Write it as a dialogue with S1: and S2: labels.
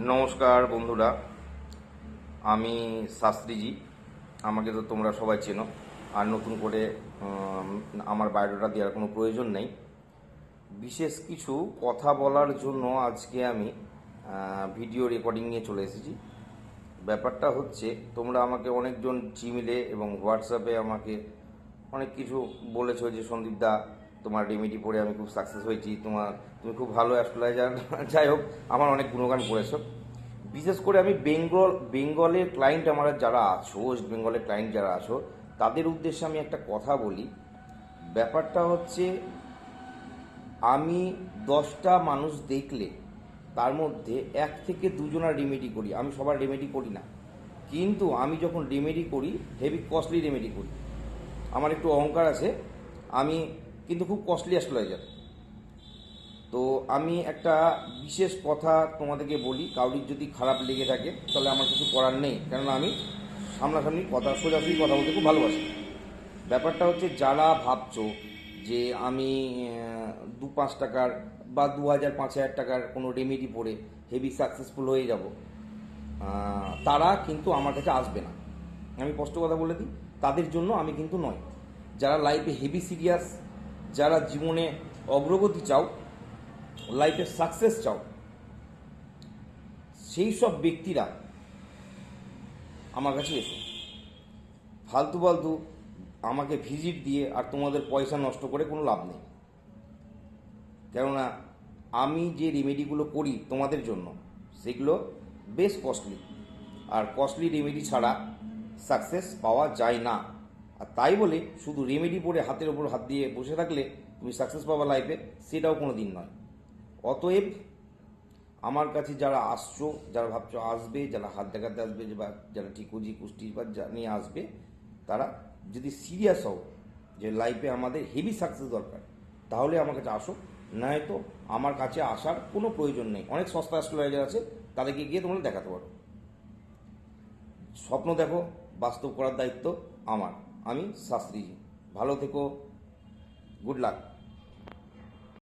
S1: নমস্কার বন্ধুরা, আমি শাস্ত্রীজি। আমাকে তো তোমরা সবাই চেনো, আর নতুন করে আমার বায়োডাটা দেওয়ার কোনো প্রয়োজন নেই। বিশেষ কিছু কথা বলার জন্য আজকে আমি ভিডিও রেকর্ডিং নিয়ে চলে এসেছি। ব্যাপারটা হচ্ছে, তোমরা আমাকে অনেকজন জিমেলে এবং হোয়াটসঅ্যাপে আমাকে অনেক কিছু বলেছো যে সন্দীপদা, তোমার রেমেডি পড়ে আমি খুব সাকসেস হয়েছি, তুমি খুব ভালো অ্যাস্ট্রোলজার। যাই হোক, আমার অনেক গুণগান করেছো। বিশেষ করে আমি বেঙ্গলের ক্লায়েন্ট আমার যারা আছো, ওয়েস্ট বেঙ্গলের ক্লায়েন্ট যারা আছো, তাদের উদ্দেশ্যে আমি একটা কথা বলি। ব্যাপারটা হচ্ছে, আমি 10টা মানুষ দেখলে তার মধ্যে 1 থেকে 2জনের রেমেডি করি। আমি সবার রেমেডি করি না, কিন্তু আমি যখন রেমেডি করি হেভি কস্টলি রেমেডি করি। আমার একটু অহংকার আছে, আমি কিন্তু খুব কস্টলি অ্যাস্ট্রোলজার। তো আমি একটা বিশেষ কথা তোমাদেরকে বলি, কাউরির যদি খারাপ লেগে থাকে তাহলে আমার কিছু করার নেই, কেননা আমি সামনাসামনি কথা, সোজাসুজি কথা বলতে খুব ভালোবাসি। ব্যাপারটা হচ্ছে, যারা ভাবছো যে আমি 2-5 টাকার বা 2000-5000 টাকার কোনো রেমেডি পড়ে হেভি সাকসেসফুল হয়ে যাব, তারা কিন্তু আমার কাছে আসবে না। আমি স্পষ্ট কথা বলে দিই, তাদের জন্য আমি কিন্তু নয়। যারা লাইফে হেভি সিরিয়াস, যারা জীবনে অগ্রগতি চাও, লাইফে সাকসেস চাও, সেই সব ব্যক্তিরা আমার কাছে এসো। ফালতু ফালতু আমাকে ভিজিট দিয়ে আর তোমাদের পয়সা নষ্ট করে কোনো লাভ নেই। কেননা আমি যে রেমেডিগুলো করি তোমাদের জন্য, সেগুলো বেশ কস্টলি, আর কস্টলি রেমেডি ছাড়া সাকসেস পাওয়া যায় না। আর তাই বলে শুধু রেমেডি পড়ে হাতের ওপর হাত দিয়ে বসে থাকলে তুমি সাকসেস পাবা লাইফে, সেটাও কোনো দিন নয়। অতএব আমার কাছে যারা আসছো, যারা ভাবছো আসবে, যারা হাত দেখাতে আসবে, বা যারা ঠিকুজি কুষ্টি বা নিয়ে আসবে, তারা যদি সিরিয়াস হও যে লাইফে আমাদের হেভি সাকসেস দরকার, তাহলে আমার কাছে আসো। নয়তো আমার কাছে আসার কোনো প্রয়োজন নেই। অনেক সস্তা অ্যাস্ট্রোলজার আছে, তাদেরকে গিয়ে তোমরা দেখাতে পারো। স্বপ্ন দেখো, বাস্তব করার দায়িত্ব আমার। আমি শাস্ত্রীজি। ভালো থেকো, গুড লাক।